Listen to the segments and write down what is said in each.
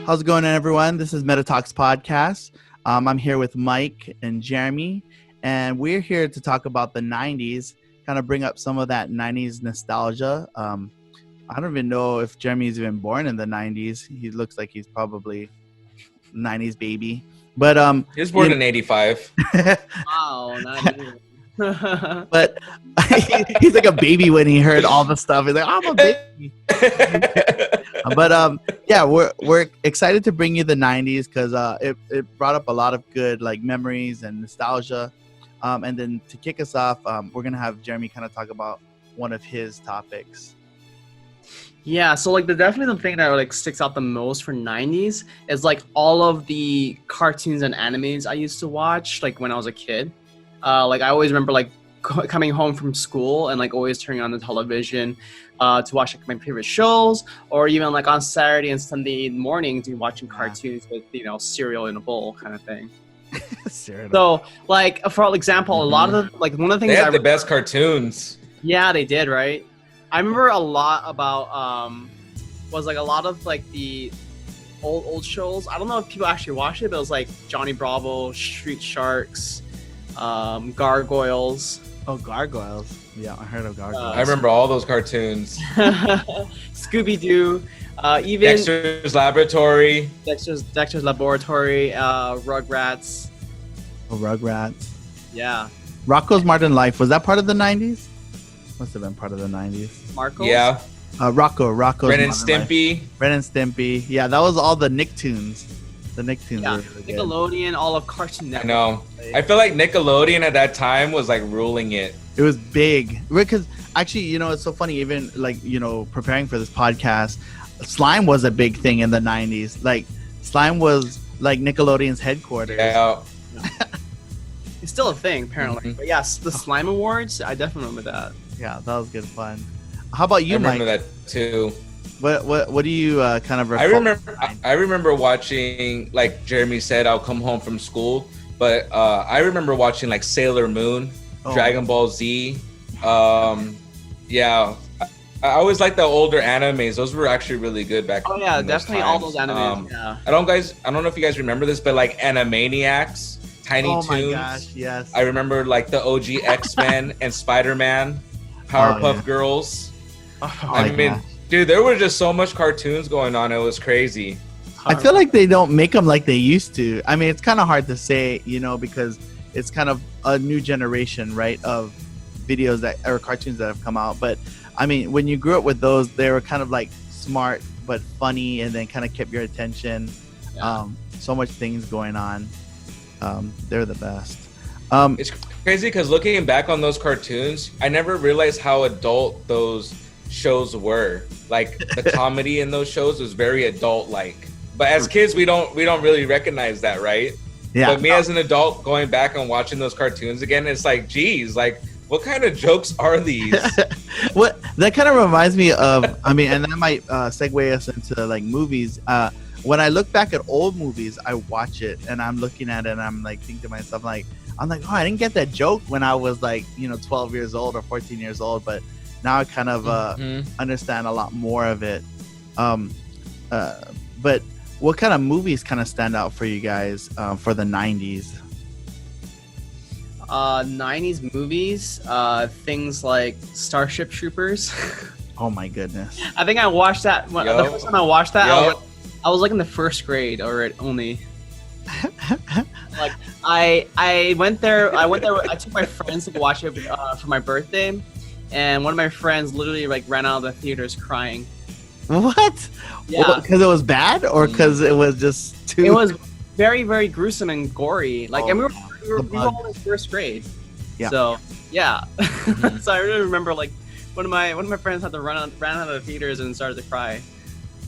How's it going, everyone? This is MetaTalks podcast. I'm here with Mike and Jeremy, and we're here to talk about the 90s, kind of bring up some of that 90s nostalgia. I don't even know if Jeremy's even born in the 90s. He looks like he's probably 90s baby. But he was born in 85. Wow, not even. But he's like a baby when he heard all the stuff. He's like, I'm a baby. But yeah, we're excited to bring you the 90s because it brought up a lot of good like memories and nostalgia. And then to kick us off, we're gonna have Jeremy kind of talk about one of his topics. Yeah, so like definitely the thing that like sticks out the most for 90s is like all of the cartoons and animes I used to watch like when I was a kid. Like I always remember like coming home from school and like always turning on the television to watch like my favorite shows, or even like on Saturday and Sunday mornings watching cartoons with cereal in a bowl kind of thing. So like for example, a lot of the, like one of the things they had the best cartoons. Yeah, they did, right? I remember a lot about was like a lot of like the old shows. I don't know if people actually watched it, but it was like Johnny Bravo, Street Sharks, Gargoyles. Oh, Gargoyles. Yeah, I heard of Gargoyles. I remember all those cartoons. Scooby-Doo, even Dexter's Laboratory. Dexter's Laboratory, Rugrats. Oh, Rugrats. Yeah. Rocko's Modern Life. Was that part of the 90s? Must have been part of the 90s. Marcos? Yeah. Rocko's Ren and Stimpy. Life. Ren and Stimpy. Yeah, that was all the Nicktoons. The Nicktoons were really Nickelodeon, all of Cartoon Network. I know. I feel like Nickelodeon at that time was like ruling it. It was big. Because actually, it's so funny, even like, preparing for this podcast, Slime was a big thing in the 90s. Like, Slime was like Nickelodeon's headquarters. Yeah. It's still a thing, apparently. But yes, the Slime Awards, I definitely remember that. Yeah, that was good fun. How about you, Mike? I remember that too. What do you kind of I remember watching, like Jeremy said, I'll come home from school, but I remember watching like Sailor Moon, Dragon Ball Z. Yeah, I always liked the older animes. Those were actually really good back then. Oh yeah, definitely all those animes. Yeah. I don't know if you guys remember this, but like Animaniacs, Tiny Toons. Oh my gosh, yes. I remember like the OG X-Men and Spider-Man, Powerpuff Girls. I mean, dude, there was just so much cartoons going on. It was crazy. I feel like they don't make them like they used to. I mean, it's kind of hard to say, because it's kind of a new generation, right, of videos or cartoons that have come out. But I mean, when you grew up with those, they were kind of like smart but funny, and then kind of kept your attention. Yeah. So much things going on. They're the best. It's crazy because looking back on those cartoons, I never realized how adult those shows were. Like the comedy in those shows was very adult-like. But as kids, we don't really recognize that, right? Yeah. But me as an adult going back and watching those cartoons again, it's like, geez, like what kind of jokes are these? What that kind of reminds me of, I mean, and that might segue us into like movies. When I look back at old movies, I watch it and I'm looking at it and I'm like thinking to myself, I'm like, oh, I didn't get that joke when I was like, 12 years old or 14 years old, but now I kind of understand a lot more of it. But what kind of movies kind of stand out for you guys for the 90s? 90s movies, things like Starship Troopers. Oh my goodness! I think I watched that. The first time I watched that, I was like in the first grade already. Only. Like I went there. I took my friends to watch it for my birthday, and one of my friends literally like ran out of the theaters crying. What? Yeah. Because it was bad, or because it was just too. It was very, very gruesome and gory. Like, and we were all in first grade. Yeah. So yeah. So I really remember like one of my friends had to ran out of the theaters and started to cry.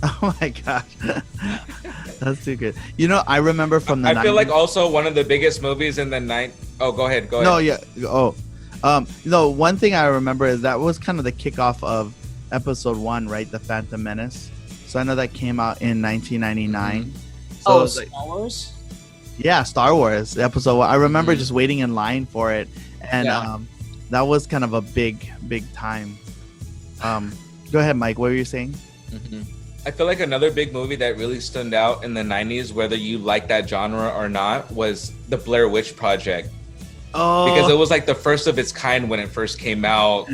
Oh my gosh. That's too good. I remember from the 90s. I feel like also one of the biggest movies in the night. Oh, go ahead. No, yeah. Oh, one thing I remember is that was kind of the kickoff of episode 1, right? The Phantom Menace. So I know that came out in 1999. So Star Wars? Yeah, Star Wars episode 1. I remember just waiting in line for it. And that was kind of a big time. Go ahead, Mike. What were you saying? I feel like another big movie that really stood out in the 90s, whether you like that genre or not, was the Blair Witch Project. Oh, Because it was like the first of its kind when it first came out.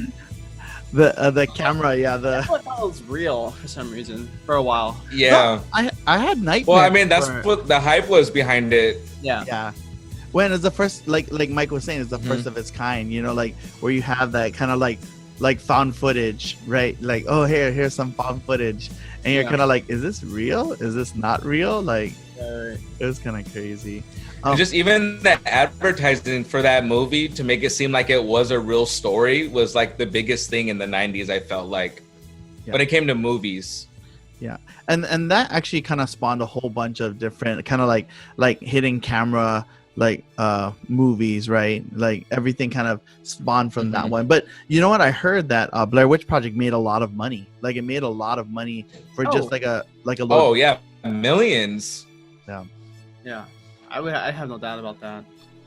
the camera, yeah. I thought that was real for some reason for a while. Yeah. No, I had nightmares. Well, I mean, that's for- what the hype was behind it. Yeah. yeah. When it's the first, like Mike was saying, it's the first of its kind. You know, like where you have that kind of like found footage, right? Like, oh, here's some found footage, and you're kind of like, is this real? Is this not real? Like, it was kind of crazy. And just even the advertising for that movie to make it seem like it was a real story was like the biggest thing in the 90s, I felt like, when it came to movies. Yeah, and that actually kind of spawned a whole bunch of different kind of like hidden camera movies, right? Like everything kind of spawned from that one. But you know what? I heard that Blair Witch Project made a lot of money. Like it made a lot of money for just like a Oh yeah, millions. Yeah. I have no doubt about that.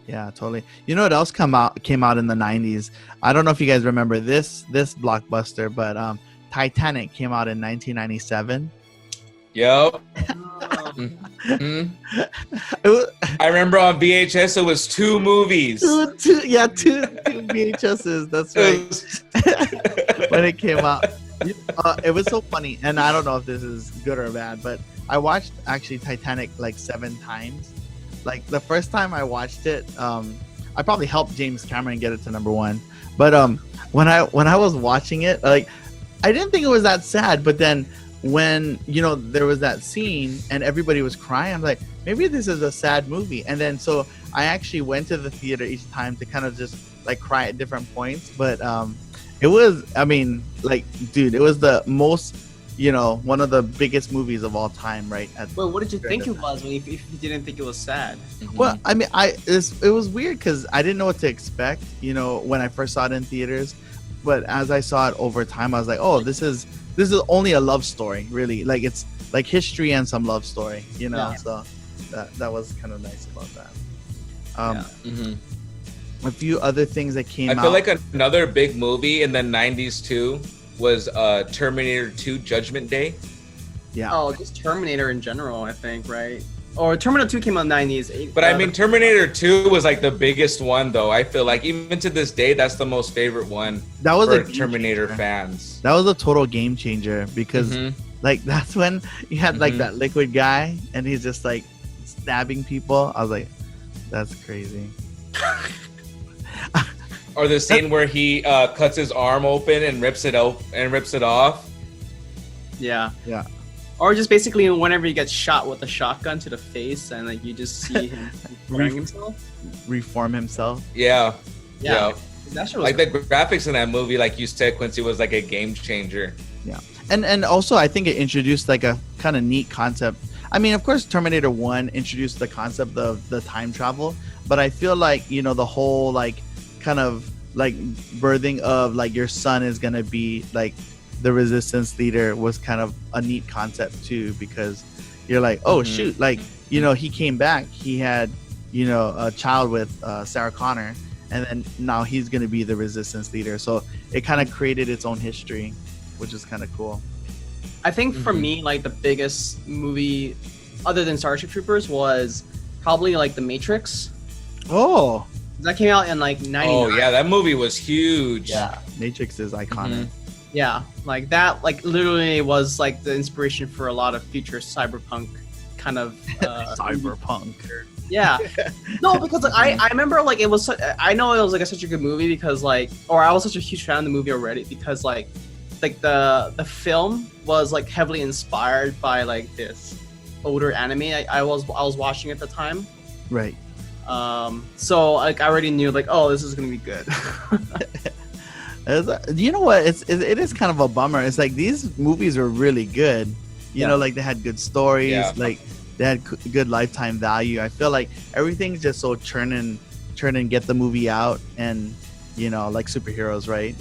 Yeah, totally. You know what else came out in the 90s? I don't know if you guys remember this blockbuster, but Titanic came out in 1997. Yep. I remember on VHS it was 2 movies. Two VHSs. That's right. When it came out, it was so funny, and I don't know if this is good or bad, but I watched actually Titanic like 7 times. Like the first time I watched it, I probably helped James Cameron get it to #1. But when I was watching it, like I didn't think it was that sad. But then when there was that scene and everybody was crying, I'm like, maybe this is a sad movie. And then so I actually went to the theater each time to kind of just like cry at different points. But it was, I mean, like, dude, it was the most, one of the biggest movies of all time, right? Well, what did you think it was if you didn't think it was sad? Well, I mean, it was weird because I didn't know what to expect, when I first saw it in theaters. But as I saw it over time, I was like, oh, this is only a love story, really. Like it's like history and some love story, So that was kind of nice about that. A few other things that came out. I feel like another big movie in the 90s too was Terminator 2 Judgment Day. Yeah. Oh, just Terminator in general, I think, right? Or Terminator 2 came out in the 90s. But I mean, Terminator 2 was like the biggest one, though. I feel like even to this day, that's the most favorite one. That was for a Terminator fans. That was a total game changer because, like, that's when you had like that liquid guy and he's just like stabbing people. I was like, that's crazy. Or the scene where he cuts his arm open and rips it off. Yeah. Yeah. Or just basically whenever he gets shot with a shotgun to the face and like you just see him reform himself. Yeah. That like the graphics in that movie, like you said, Quincy, was like a game changer. Yeah. And also I think it introduced like a kind of neat concept. I mean, of course, Terminator 1 introduced the concept of the time travel, but I feel like, the whole like kind of like birthing of like your son is going to be like the resistance leader was kind of a neat concept too, because you're like, oh shoot, like, he came back, he had, a child with Sarah Connor, and then now he's going to be the resistance leader. So it kind of created its own history, which is kind of cool. I think for me, like the biggest movie other than Starship Troopers was probably like The Matrix. Oh, that came out in like 99. Oh yeah, that movie was huge. Yeah, Matrix is iconic. Yeah, like that, like literally was like the inspiration for a lot of future cyberpunk kind of cyberpunk. Yeah, no, because like, I remember like it was. I know it was like such a good movie because like, or I was such a huge fan of the movie already because like the film was like heavily inspired by like this older anime I was watching at the time. Right. So like I already knew like, oh, this is gonna be good. You know what? It is kind of a bummer. It's like these movies were really good. You know, like they had good stories, like they had good lifetime value. I feel like everything's just so churn and get the movie out, and like superheroes, right?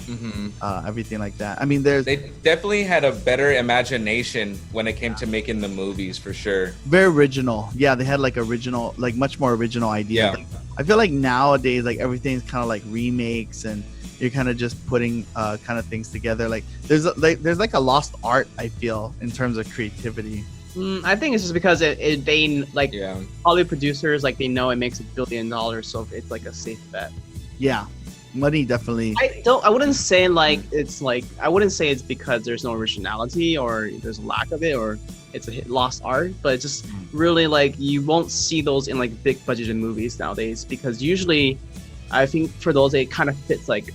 Everything like that. I mean, they definitely had a better imagination when it came to making the movies, for sure. Very original. Yeah, they had like original, like much more original ideas. Yeah. Like, I feel like nowadays, like everything's kind of like remakes and you're kind of just putting kind of things together. Like there's like a lost art, I feel, in terms of creativity. I think it's just because they like Yeah. Hollywood producers, like they know it makes $1 billion, so it's like a safe bet. Yeah, money definitely. I wouldn't say like it's like I wouldn't say it's because there's no originality or there's a lack of it or it's a lost art, but it's just really like you won't see those in like big budgeted movies nowadays because usually I think for those it kind of fits like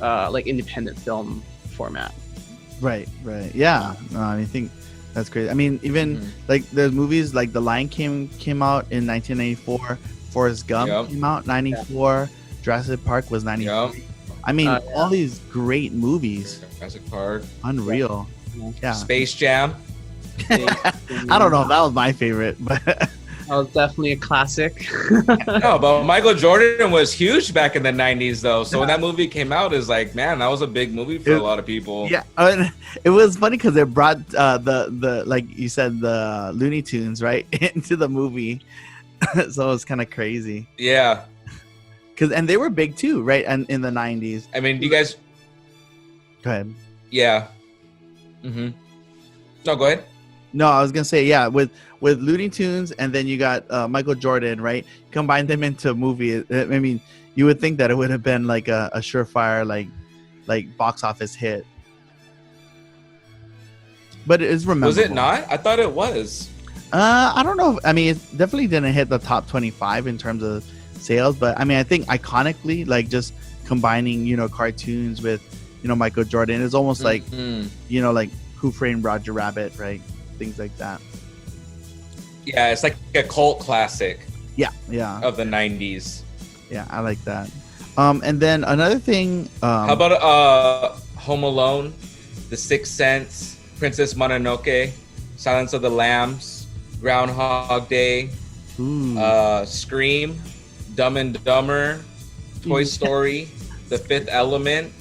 independent film format. Right. Yeah. No, I think that's great. I mean, even like there's movies like The Lion King came out in 1994. Forrest Gump came out 94. Jurassic Park was 93. I mean, all these great movies. Jurassic Park. Unreal. Yeah. Space Jam. I don't know if that was my favorite, but that was definitely a classic. No, but Michael Jordan was huge back in the 90s, though. So when that movie came out, it's like, man, that was a big movie for a lot of people. Yeah, it was funny because it brought the like you said, the Looney Tunes right into the movie, so it was kind of crazy. Yeah, and they were big too, right? And in the 90s. I mean, you guys. Go ahead. Yeah. No, go ahead. No, I was gonna say with Looney Tunes, and then you got Michael Jordan, right? Combine them into a movie. I mean, you would think that it would have been like a surefire like box office hit, but it is rememberable. Was it not? I thought it was. I don't know. I mean, it definitely didn't hit the top 25 in terms of sales, but I mean, I think iconically, like just combining cartoons with Michael Jordan is almost like like Who Framed Roger Rabbit, right? Things like that. Yeah, it's like a cult classic. Yeah. Of the 90s. Yeah, I like that. And then another thing. How about Home Alone, The Sixth Sense, Princess Mononoke, Silence of the Lambs, Groundhog Day, Scream, Dumb and Dumber, Toy Story, The Fifth Element.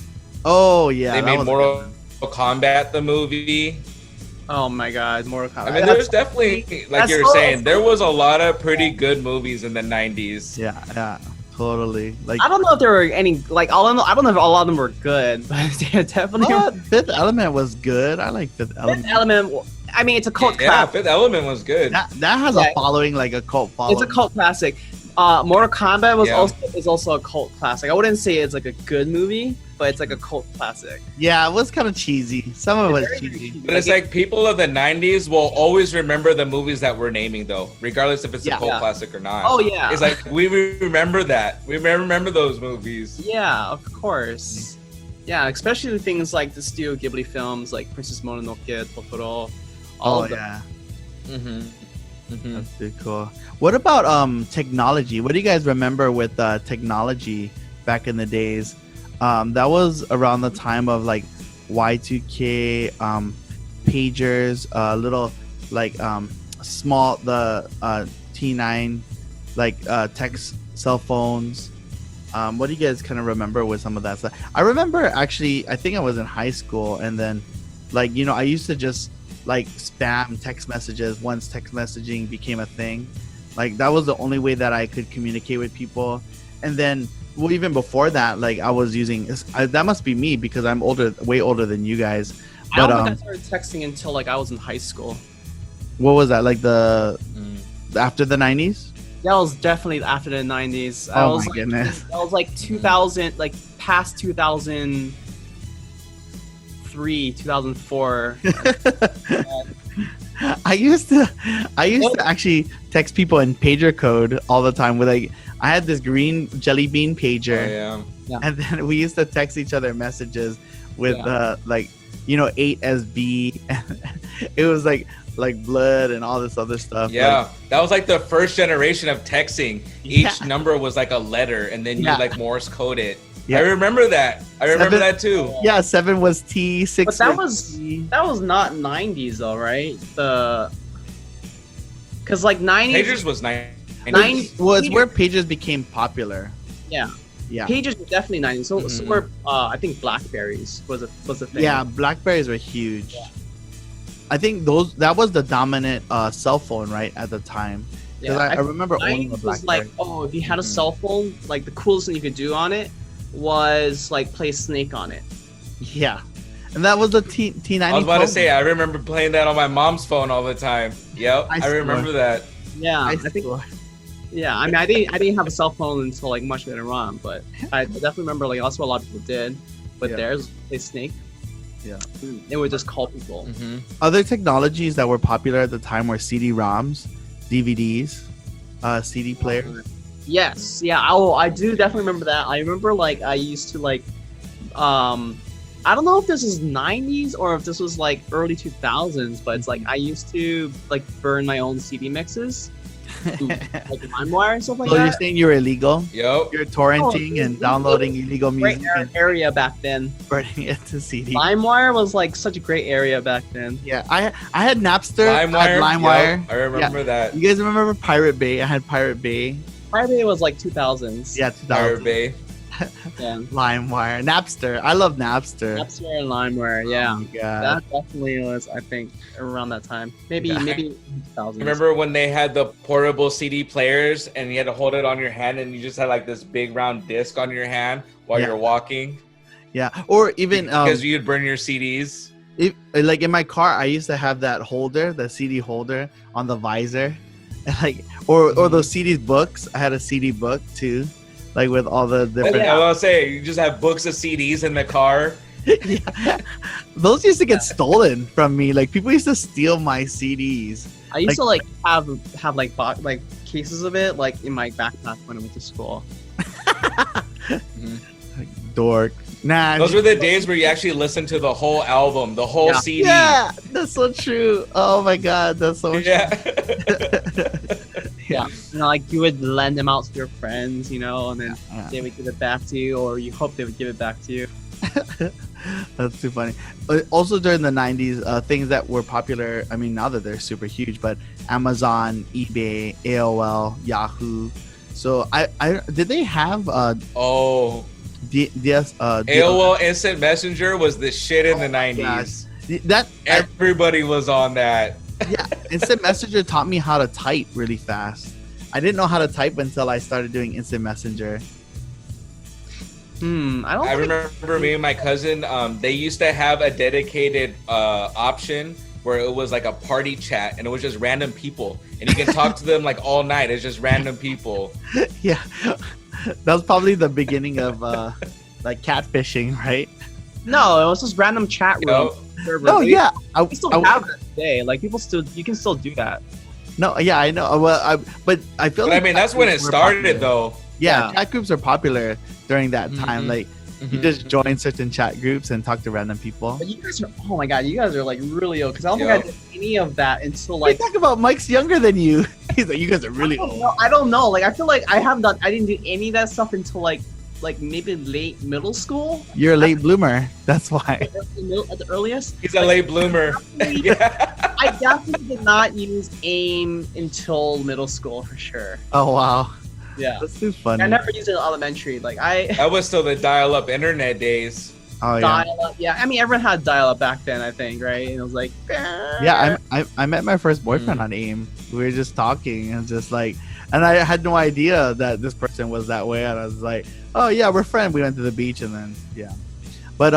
Oh yeah, they made Mortal Kombat the movie. Oh my God, Mortal Kombat. I mean, there's definitely, like you were saying, there was a lot of pretty good movies in the 90s. Yeah, totally. Like, I don't know if there were any, like, I don't know if a lot of them were good, but they definitely. Fifth Element was good. I like Fifth Element. Fifth Element, I mean, it's a cult classic. Yeah, Fifth Element was good. That has a following, like a cult following. It's a cult classic. Mortal Kombat is also a cult classic. I wouldn't say it's like a good movie, but it's like a cult classic. Yeah, it was kind of cheesy. Some of it was cheesy. But it's like people of the 90s will always remember the movies that we're naming, though, regardless if it's a cult classic or not. Oh, yeah. It's like we remember that. We remember those movies. Yeah, of course. Yeah, especially things like the Studio Ghibli films, like Princess Mononoke, Totoro. All of them. That's pretty cool. What about technology? What do you guys remember with technology back in the days? That was around the time of like Y2K, pagers, little like small T9 like text cell phones. What do you guys kind of remember with some of that stuff? I remember actually, I think I was in high school, and then like I used to just like spam text messages once text messaging became a thing. Like that was the only way that I could communicate with people. And then even before that, like I was using that must be me because I'm way older than you guys. But I don't think I started texting until like I was in high school. What was that, like the after the 90s? That was definitely after the 90s. Oh my goodness. That was like 2000, like past 2003, 2004. I used to actually text people in pager code all the time with like I had this green jelly bean pager, and then we used to text each other messages with 8SB. It was like blood and all this other stuff. Yeah, that was like the first generation of texting. Each number was like a letter, and then you like Morse code it. Yeah. I remember that. I remember that too. Yeah, 7 was T, 6 but that was not 90s though, right? Because like 90s. Pagers was 90s. Was where pagers became popular. Yeah. Yeah. Pagers were definitely 90s. So were I think Blackberries was a thing. Yeah, Blackberries were huge. Yeah. I think that was the dominant cell phone, right, at the time. Because I remember owning a Blackberry. Was like, if you had a cell phone, like the coolest thing you could do on it was like play Snake on it. Yeah, and that was the T90. I was about to say, I remember playing that on my mom's phone all the time. Yep, I remember that. Yeah, I think. Yeah, I mean, I didn't have a cell phone until like much later on, but I definitely remember like that's what a lot of people did. But there's play Snake. Yeah, it would just call people. Mm-hmm. Other technologies that were popular at the time were CD-ROMs, DVDs, CD players. Yes, yeah. I do definitely remember that. I remember like I used to like, I don't know if this was 90s or if this was like early 2000s, but it's like I used to like burn my own CD mixes, like LimeWire and stuff like So that. you're saying you're illegal? Yep. You're torrenting and downloading illegal Great music and area back then. burning it to CD. LimeWire was like such a great area back then. Yeah, I had Napster. I had LimeWire. Yep, I remember that. You guys remember Pirate Bay? I had Pirate Bay. Pirate Bay was like 2000s. Yeah, 2000. Pirate Bay. Yeah. LimeWire, Napster. I love Napster. Napster and LimeWire. Yeah. Oh my God. That definitely was, I think, around that time. Maybe 2000s. Remember when they had the portable CD players and you had to hold it on your hand and you just had like this big round disc on your hand while you're walking? Yeah, or even because you'd burn your CDs. Like in my car, I used to have that holder, the CD holder on the visor, like or those CD books. I had a CD book too, like with all the different. I was gonna say you just have books of CDs in the car. Yeah, those used to get stolen from me. Like people used to steal my CDs. I used to like have like cases of it like in my backpack when I went to school. Dork. Nah. Those were the days where you actually listened to the whole album, the whole CD. Yeah, that's so true. Oh my God, that's so true. Yeah. You know, like you would lend them out to your friends, you know, and then they would give it back to you, or you hope they would give it back to you. That's too funny. Also during the 90s, things that were popular, I mean, now that they're super huge, but Amazon, eBay, AOL, Yahoo. So I did they have AOL Instant Messenger was the shit in the 90s. That everybody was on that. Yeah, Instant Messenger taught me how to type really fast. I didn't know how to type until I started doing Instant Messenger. I remember me and my cousin, they used to have a dedicated option where it was like a party chat and it was just random people and you can talk to them like all night. It's just random people. Yeah, that was probably the beginning of like catfishing, right? No, it was just random chat room. No, yeah, we still have that today. Like you can still do that. No, yeah, I know. Well, but I feel like I mean that's when it started though. Yeah, chat groups are popular during that time. Like you just join certain chat groups and talk to random people. But you guys are, oh my God, you guys are like really old because I don't think I did any of that until like. Talk about Mike's younger than you. He's like, you guys are really old. I don't know. Like I feel like I didn't do any of that stuff until like maybe late middle school. You're a late bloomer. That's why. At the earliest. He's a late bloomer. I definitely did not use AIM until middle school for sure. Oh wow. Yeah, that's too funny. I never used it in elementary. Like that was still the dial-up internet days. Oh yeah. Dial-up, yeah. I mean, everyone had dial-up back then, I think, right? And it was like, yeah. I met my first boyfriend on AIM. We were just talking and just like, and I had no idea that this person was that way. And I was like, oh yeah, we're friends. We went to the beach and then but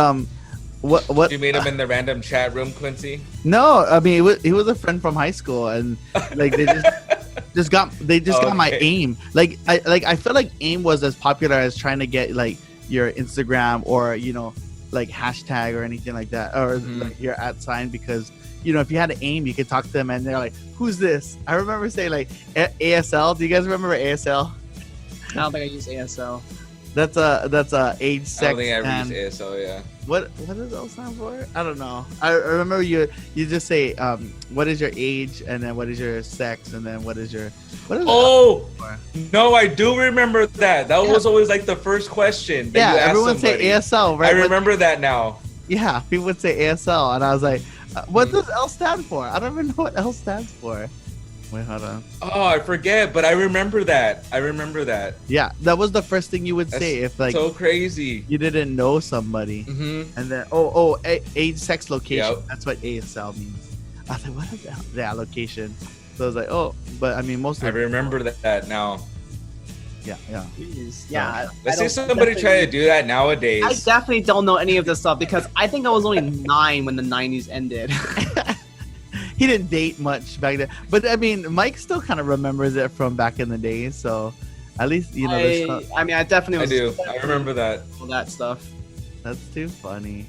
what you made him in the random chat room, Quincy? No, I mean he was a friend from high school and like they just got my AIM. Like I feel like AIM was as popular as trying to get like your Instagram or like hashtag or anything like that or like your @ because if you had an AIM you could talk to them and they're like, who's this? I remember saying like ASL. Do you guys remember ASL? I don't think I use ASL. That's a age, sex. I don't think I ever used ASL. Yeah. What does L stand for? I don't know. I remember you just say what is your age and then what is your sex and then what is no, I do remember that. That was always like the first question that you asked everyone somebody. say ASL, right? I remember that now. Yeah, people would say ASL and I was like, what does L stand for? I don't even know what L stands for. Wait, hold on. Oh, I forget, but I remember that. Yeah, that was the first thing you would say if like so crazy you didn't know somebody. And then age, sex, location. Yep. That's what ASL means. I was like, what is the allocation? So I was like, but I mean, most of I remember that now. Yeah, yeah. Jeez. Yeah. Let's see somebody try to do that nowadays. I definitely don't know any of this stuff because I think I was only 9 when the 90s ended. He didn't date much back then, but I mean, Mike still kind of remembers it from back in the day. So at least you know. I mean, I definitely. I do. I remember that. All that stuff. That's too funny.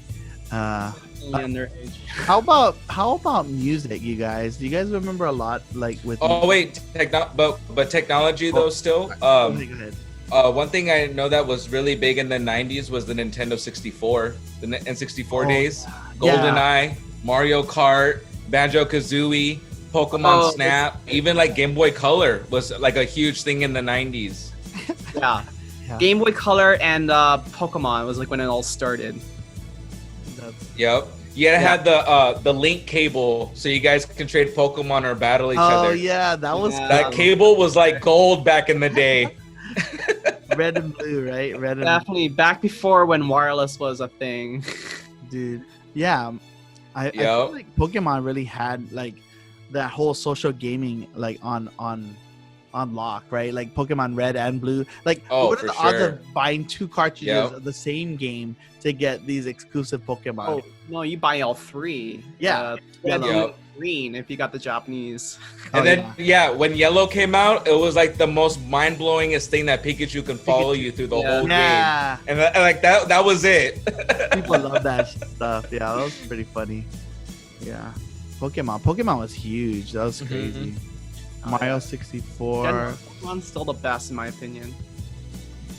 Underage. How about music, you guys? Do you guys remember a lot like with? Oh wait, but technology though still. Go ahead. One thing I know that was really big in the 90s was the Nintendo 64, the N64 days. GoldenEye, Mario Kart, Banjo-Kazooie, Pokemon Snap, even like Game Boy Color was like a huge thing in the 90s. Yeah. Game Boy Color and Pokemon was like when it all started. Yep. Yeah, it had the link cable, so you guys can trade Pokemon or battle each other. Oh yeah, that cable was like gold back in the day. Red and blue, right? Red and definitely back before when wireless was a thing. Dude, yeah. I feel like Pokemon really had like that whole social gaming like on lock, right? Like Pokemon Red and Blue. Like, what are the odds of buying 2 cartridges of the same game to get these exclusive Pokemon? Oh no, you buy all 3. Yeah, yellow, green if you got the Japanese. And then when Yellow came out, it was like the most mind blowingest thing that Pikachu can follow you through the whole game. And like that was it. People love that stuff. Yeah, that was pretty funny. Yeah, Pokemon was huge. That was crazy. Mario 64. Pokemon's still the best in my opinion.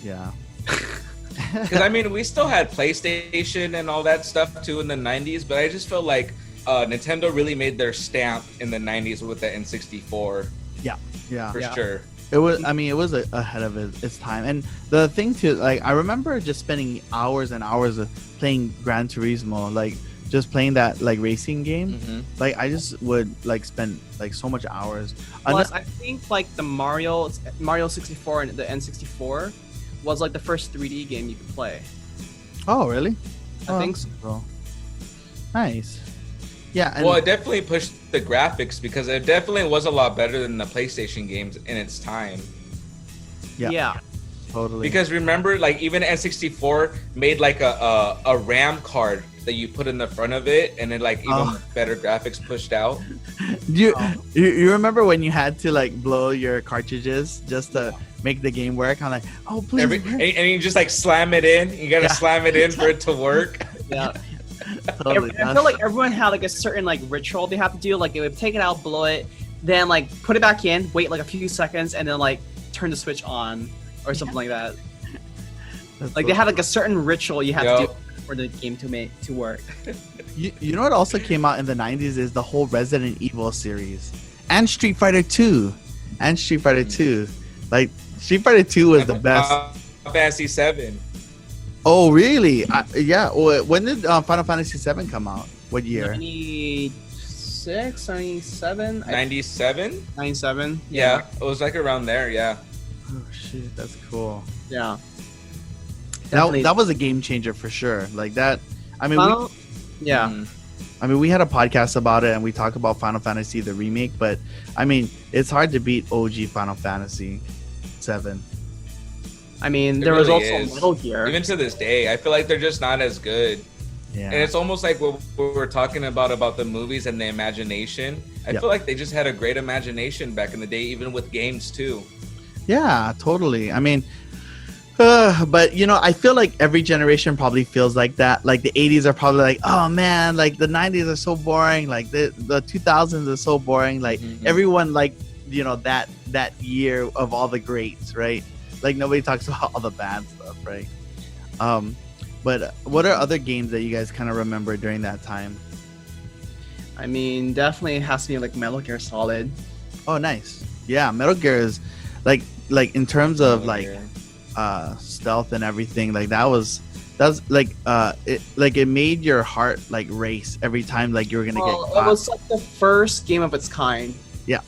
Yeah. Because I mean, we still had PlayStation and all that stuff too in the 90s, but I just felt like Nintendo really made their stamp in the 90s with the N64. Yeah, for sure. It was. I mean, it was ahead of its time. And the thing too, like, I remember just spending hours and hours of playing Gran Turismo, like just playing that like racing game. Like, I just would like spend like so much hours. Plus, I think like the Mario 64 and the N64 was like the first 3D game you could play. Oh, really? I think so. Cool. Nice. Yeah. And well, it definitely pushed the graphics because it definitely was a lot better than the PlayStation games in its time. Yeah. Totally. Because remember, like even N64 made like a RAM card that you put in the front of it, and then like even better graphics pushed out. You remember when you had to like blow your cartridges just to make the game work? I'm like, oh please. And you just like slam it in. You gotta slam it in for it to work. Yeah. Totally. I feel like everyone had like a certain like ritual they have to do. Like they would take it out, blow it, then like put it back in, wait like a few seconds, and then like turn the switch on or something like that. Like they had like a certain ritual you had to do for the game to work. You know what also came out in the 90s is the whole Resident Evil series and Street Fighter 2 and Street Fighter 2. Like Street Fighter 2 was the best. Fantasy 7. Oh really? Yeah. When did Final Fantasy 7 come out? What year? 96, 97? 97? 97. Yeah, it was like around there. Yeah. Oh shit, that's cool. Yeah. That was a game changer for sure. Like that. I mean, I mean, we had a podcast about it and we talked about Final Fantasy the remake, but I mean, it's hard to beat OG Final Fantasy 7. I mean, there was also Metal Gear. Even to this day, I feel like they're just not as good. Yeah. And it's almost like what we were talking about the movies and the imagination. I feel like they just had a great imagination back in the day, even with games too. Yeah, totally. I mean, but you know, I feel like every generation probably feels like that. Like the 80s are probably like, oh man, like the 90s are so boring. Like the 2000s are so boring. Like everyone, like, you know, that year of all the greats, right? Like nobody talks about all the bad stuff, right? But what are other games that you guys kind of remember during that time? I mean, definitely it has to be like Metal Gear Solid. Oh, nice. Yeah, Metal Gear is like in terms of stealth and everything, like that's like it made your heart like race every time like you were gonna get caught. It was like the first game of its kind. Yeah.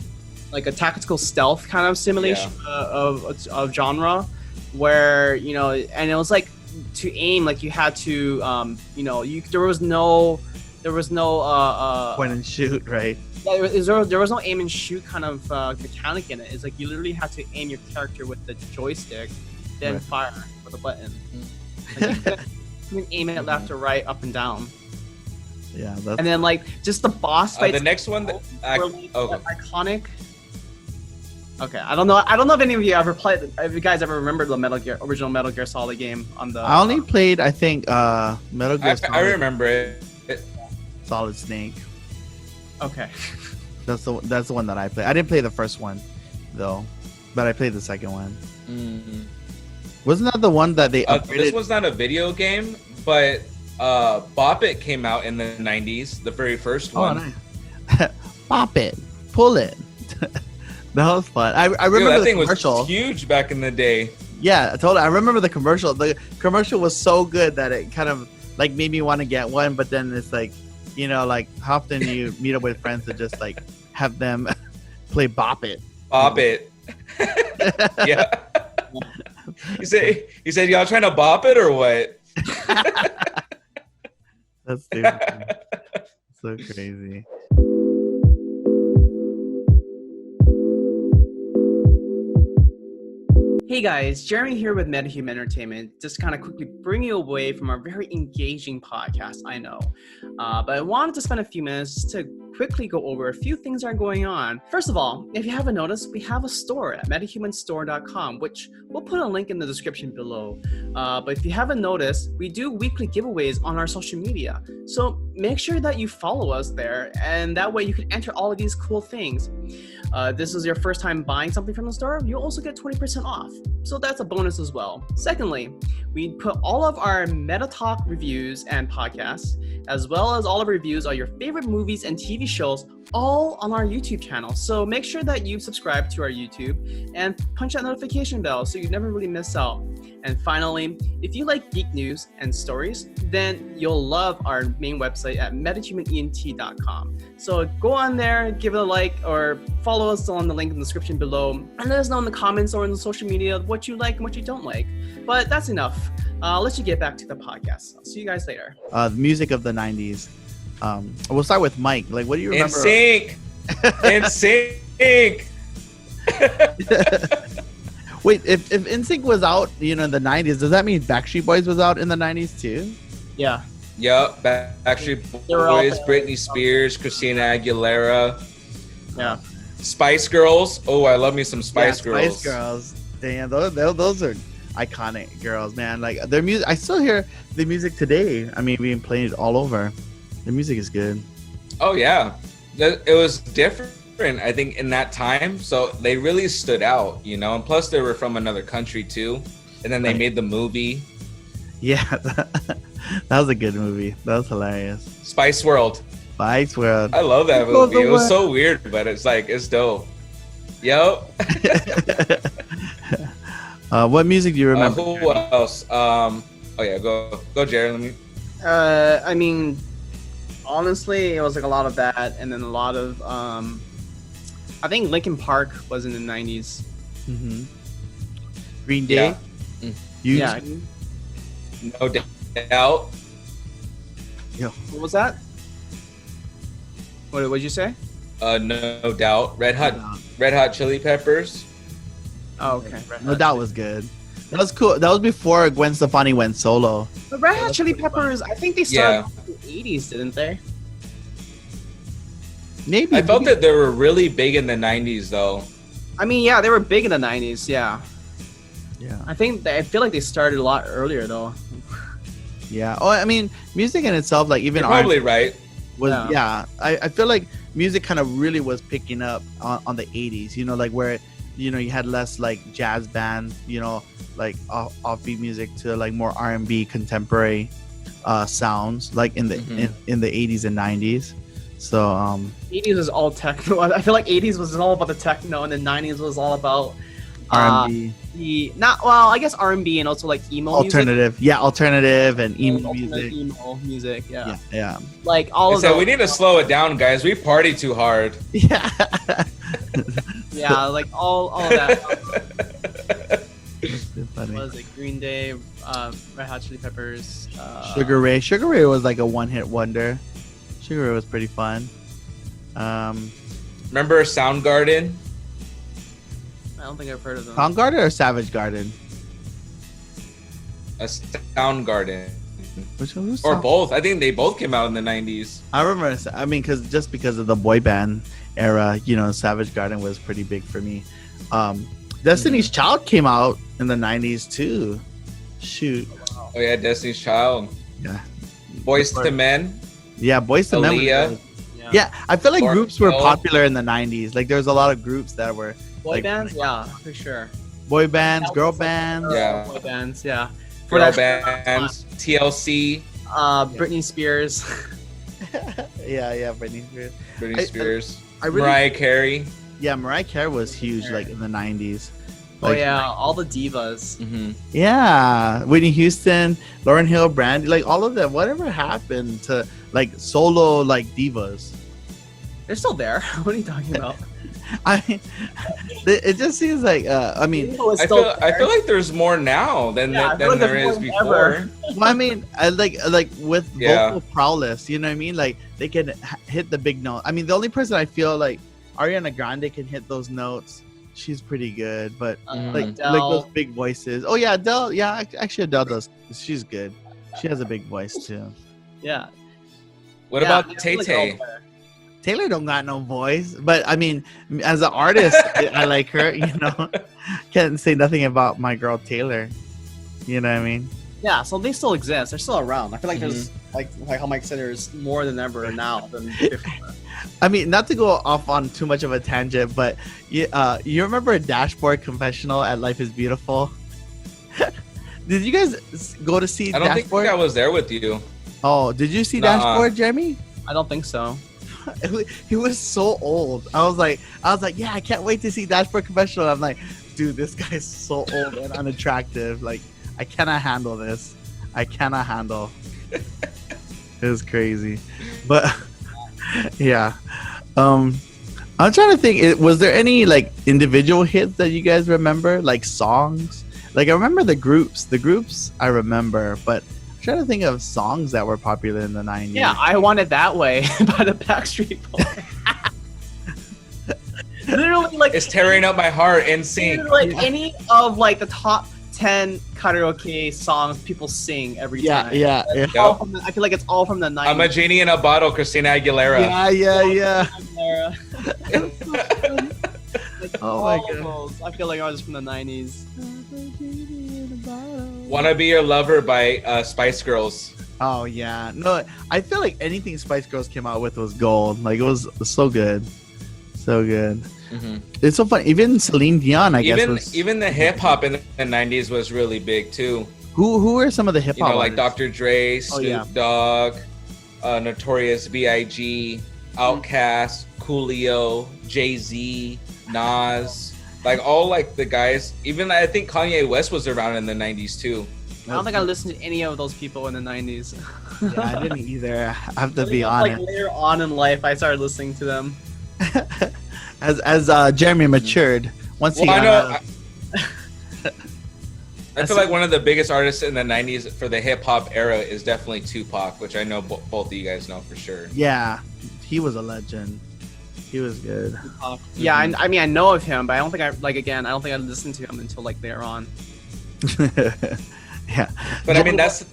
Like a tactical stealth kind of simulation of genre, where, you know, and it was like to aim, like you had to there was no point and shoot, right? There was no aim and shoot kind of mechanic in it. It's like you literally had to aim your character with the joystick, then fire with a button. Like you couldn't aim it left or right, up and down. Yeah, and then like just the boss fights. The next one, iconic. Okay, I don't know if any of you ever played. If you guys ever remember the original Metal Gear Solid game on the. I only played, I think, Metal Gear Solid. I remember it. Solid Snake. Okay. That's the one that I played. I didn't play the first one, though, but I played the second one. Mm-hmm. Wasn't that the one that they upgraded? This was not a video game, but Bop It came out in the 90s, the very first one. Oh, nice. Bop it, pull it. That was fun. I remember that the thing commercial. Was huge back in the day. Yeah, totally. I remember the commercial. The commercial was so good that it kind of like made me want to get one. But then it's like, you know, like how often you meet up with friends to just like have them play Bop It. Bop It. Yeah. You said y'all trying to bop it or what? That's stupid. So crazy. Hey guys, Jeremy here with MetaTalks Entertainment. Just kind of quickly bring you away from our very engaging podcast, I know. But I wanted to spend a few minutes to quickly go over a few things that are going on. First of all, if you haven't noticed, we have a store at MetaHumanStore.com, which we'll put a link in the description below. But if you haven't noticed, we do weekly giveaways on our social media. So make sure that you follow us there, and that way you can enter all of these cool things. This is your first time buying something from the store, you'll also get 20% off. So that's a bonus as well. Secondly, we put all of our MetaTalk reviews and podcasts, as well as all of our reviews of your favorite movies and TV shows, all on our YouTube channel. So make sure that you subscribe to our YouTube and punch that notification bell so you never really miss out. And finally, if you like geek news and stories, then you'll love our main website at MetaHumanENT.com. So go on there, give it a like, or follow us on the link in the description below, and let us know in the comments or in the social media what you like and what you don't like. But that's enough. I'll let you get back to the podcast. I'll see you guys later. The music of the 90s. We'll start with Mike. Like, what do you remember? NSYNC. Wait, if NSYNC was out, you know, in the 90s, does that mean Backstreet Boys was out in the 90s too? Yeah. Yup, Backstreet Boys, Britney Spears, Christina Aguilera. Yeah. Spice Girls. Oh, I love me some Spice Girls. Spice Girls. Damn, those are iconic girls, man. Like their music, I still hear the music today. I mean, being played all over. The music is good. Oh yeah, it was different, I think, in that time. So they really stood out, you know. And plus, they were from another country too. And then they made the movie. Yeah, that was a good movie. That was hilarious. Spice World. Spice World. I love that movie. It was so weird, but it's dope. Yo. What music do you remember? Who else? Oh yeah, go Jared. I mean, honestly, it was like a lot of that, and then a lot of I think Linkin Park was in the 90s. Mm-hmm. Green Day. Yeah. No Doubt. Yo. What was that? What did you say? No Doubt. Red Hot Chili Peppers. Oh, okay. No Doubt was good. That was cool. That was before Gwen Stefani went solo. But Red Hot Chili Peppers, I think they started in the 80s, didn't they? Maybe. I felt that they were really big in the 90s, though. I mean, yeah, they were big in the 90s, yeah. Yeah. I feel like they started a lot earlier, though. Yeah. Oh, I mean, music in itself, like even You're probably right. Was I feel like music kind of really was picking up on the 80s. You know, like where you had less like jazz bands. You know, like offbeat music to like more R&B contemporary sounds, like in the in the 80s and 90s. So 80s was all techno. I feel like 80s was all about the techno, and then 90s was all about R&B. I guess R&B and also like emo alternative music. Alternative and emo music. Emo music, yeah. Like all of that. We need to slow it down, guys. We party too hard. Yeah. Yeah, like all of that. Funny. Was it Green Day, Red Hot Chili Peppers, Sugar Ray. Sugar Ray was like a one-hit wonder. Sugar Ray was pretty fun. Remember Soundgarden? I don't think I've heard of them. Soundgarden or Savage Garden? A Soundgarden. Which one was Or Sound- both. I think they both came out in the 90s. I remember. I mean, because of the boy band era, Savage Garden was pretty big for me. Destiny's Child came out in the 90s too. Shoot. Oh yeah, Destiny's Child. Yeah. Boys to Men. Yeah, Boys to Men. Aaliyah. Yeah, I feel like Lauryn groups were Hill. popular in the 90s. Like there was a lot of groups that were Boy like, bands, yeah, for sure. boy bands, girl bands. Yeah. Boy bands, yeah. Girl that- bands. TLC. Britney Spears. yeah, Britney Spears. Britney Spears. I really, Mariah Carey. yeah, Mariah Carey was huge like in the 90s. Oh Like, yeah, all the divas. Mm-hmm. Yeah, Whitney Houston, Lauryn Hill, Brandy, like all of them. Whatever happened to like solo like divas? They're still there. What are you talking about? I mean, it just seems like I mean, I feel like there's more now than Yeah, I feel than like there there's is more before. ever. well, I mean, I like with Yeah. vocal prowess. You know what I mean? Like they can hit the big note. I mean, the only person I feel like Ariana Grande can hit those notes. She's pretty good, but like Adele. those big voices. Oh yeah, Adele. Yeah, actually Adele does. She's good. She has a big voice too. Yeah. What Yeah, about I feel Tay like Tay? all there. Taylor don't got no voice, but I mean, as an artist, I like her. Can't say nothing about my girl Taylor. You know what I mean? Yeah, so they still exist. They're still around. I feel like there's Mm-hmm. like how Mike said, there's more than ever now than before. I mean, not to go off on too much of a tangent, but you remember Dashboard Confessional at Life is Beautiful? Did you guys go to see I don't Dashboard? think I was there with you. Oh, did you see Nuh-uh. Dashboard, Jeremy? I don't think so. He was so old. I was like, yeah, I can't wait to see Dashboard Confessional. I'm like, dude, this guy's so old and unattractive. Like, I cannot handle this. I cannot handle. It was crazy, but yeah. I'm trying to think. Was there any like individual hits that you guys remember, like songs? Like I remember the groups. The groups I remember, but I'm trying to think of songs that were popular in the 90s. Yeah, I Want It That Way by the Backstreet Boys. Literally, like It's tearing up my heart and sing. like any of like the top 10 karaoke songs people sing every time. yeah. All from I feel like it's all from the 90s. I'm a genie in a bottle, Christina Aguilera. Yeah. Like, Oh my all God. those, I feel like I was from the 90s. Wanna Be Your Lover by Spice Girls. Oh yeah. No, I feel like anything Spice Girls came out with was gold. Like it was so good, so good. It's so fun. Even Celine Dion, I guess. Was, Even the hip hop in the 90s was really big too. who are some of the hip You hop? know, like artists? Dr. Dre, Snoop yeah. Dogg, Notorious B.I.G., Outkast, Coolio, Jay-Z, Nas, like all like the guys. Even I think Kanye West was around in the 90s too. I don't think I listened to any of those people in the 90s. Yeah, I didn't either. I have to be Like honest. later on in life, I started listening to them. As Jeremy matured, once he Well, got I feel like one of the biggest artists in the 90s for the hip hop era is definitely Tupac, which I know both of you guys know for sure. yeah, he was a legend. He was good. Yeah, I mean, I know of him, but I don't think I don't think I listened to him until like later on. Yeah, But I mean, that's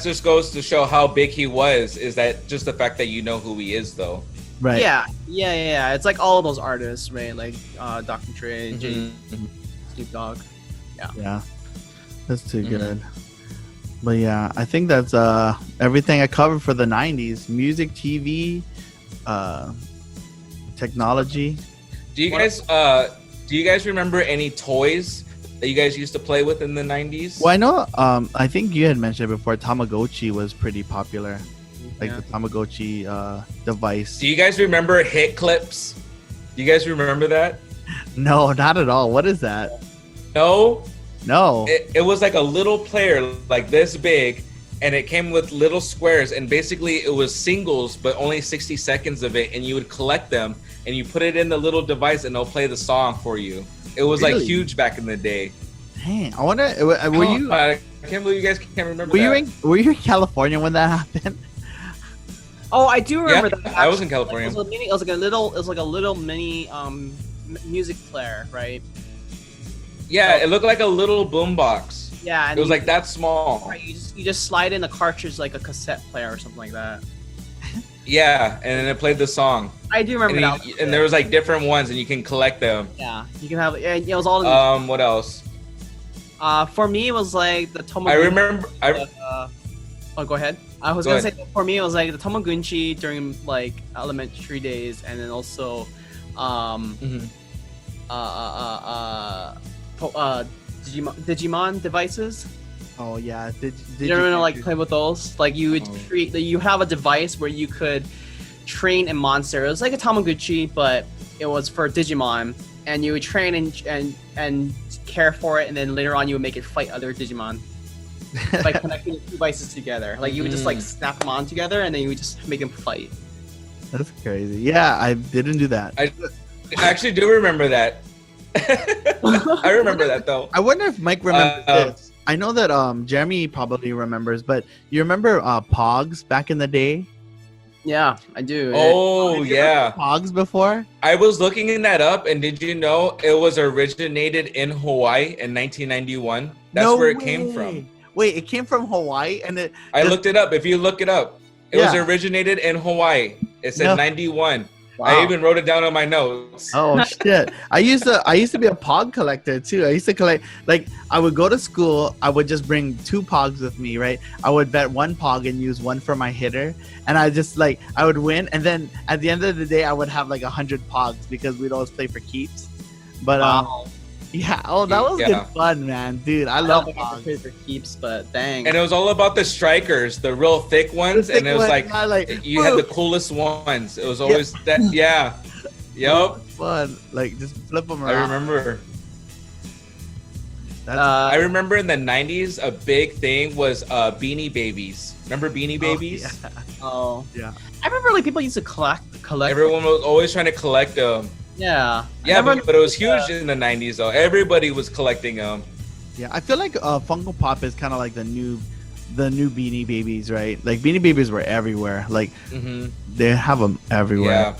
just goes to show how big he was. Is that just the fact that you know who he is, though? right. Yeah. It's like all of those artists, right? Like Dr. Dre, Jay, Snoop Dogg. Yeah, that's too good. But yeah, I think that's everything I covered for the 90s. Music, TV, technology. Do you guys remember any toys that you guys used to play with in the 90s? Well, I know. I think you had mentioned before. Tamagotchi was pretty popular, like Yeah. the Tamagotchi device. Do you guys remember hit clips? Do you guys remember that? No, not at all. What is that? No, No. it was like a little player like this big, and it came with little squares, and basically it was singles, but only 60 seconds of it, and you would collect them, and you put it in the little device, and it'll play the song for you. It was like Really? huge back in the day. Dang, I wonder. Were you? I can't believe you guys can't remember. Were you that. in? Were you in California when that happened? Oh, I do remember Yeah, that. I was in Actually, California. It was like a little mini music player, right? Yeah, it looked like a little boombox. Yeah, and It was like that small. right, you just slide in a cartridge like a cassette player or something like that. Yeah, and then it played the song. I do remember And, that. and there was like different ones, and you can collect them. Yeah, you can have. Yeah, it was all. In What else? For me, it was like the Tomogunchi. I remember. Oh, go ahead. I was Go gonna say for me, it was like the Tomogunchi during like elementary days, and then also, Mhm. Digimon devices. Oh yeah. Did You ever like play with those? Like you would create, you have a device where you could train a monster. It was like a Tamagotchi, but it was for Digimon, and you would train and care for it, and then later on you would make it fight other Digimon by connecting the two devices together. Like you would just like snap them on together, and then you would just make them fight. That's crazy. Yeah, I didn't do that. I actually do remember that. I remember that though. I wonder if Mike remembers this. I know that Jeremy probably remembers, but you remember Pogs back in the day? Yeah, I do. Oh Have you yeah, heard of Pogs before? I was looking in that up, and did you know it was originated in Hawaii in 1991? That's No where it way. came from. Wait, it came from Hawaii, and it. I looked it up. If you look it up, it was Yeah. originated in Hawaii. It said No. 91. Wow. I even wrote it down on my notes. Oh shit! I used to be a Pog collector too. I used to collect, like, I would go to school. I would just bring 2 Pogs with me, right? I would bet 1 Pog and use 1 for my hitter, and I just like I would win. And then at the end of the day, I would have like 100 Pogs because we'd always play for keeps. But Wow. yeah, oh, that was Yeah. good fun, man, dude. I I love don't think I Pogs. played for keeps, but dang. And it was all about the strikers, the real thick ones, The thick and it was one, like not like, you had the woo, coolest ones. It was always that. Yeah. Yep. fun. Like just flip them I around. remember. That's I remember in the 90s, a big thing was Beanie Babies. Remember Beanie Babies? Oh, yeah. Oh. Yeah. I remember like people used to collect. Everyone was always trying to collect them. Yeah. Yeah, I remember- but it was huge in the 90s, though. Everybody was collecting them. Yeah, I feel like Funko Pop is kind of like the new Beanie Babies, right? Like Beanie Babies were everywhere. Like Mm-hmm. they have them everywhere. Yeah.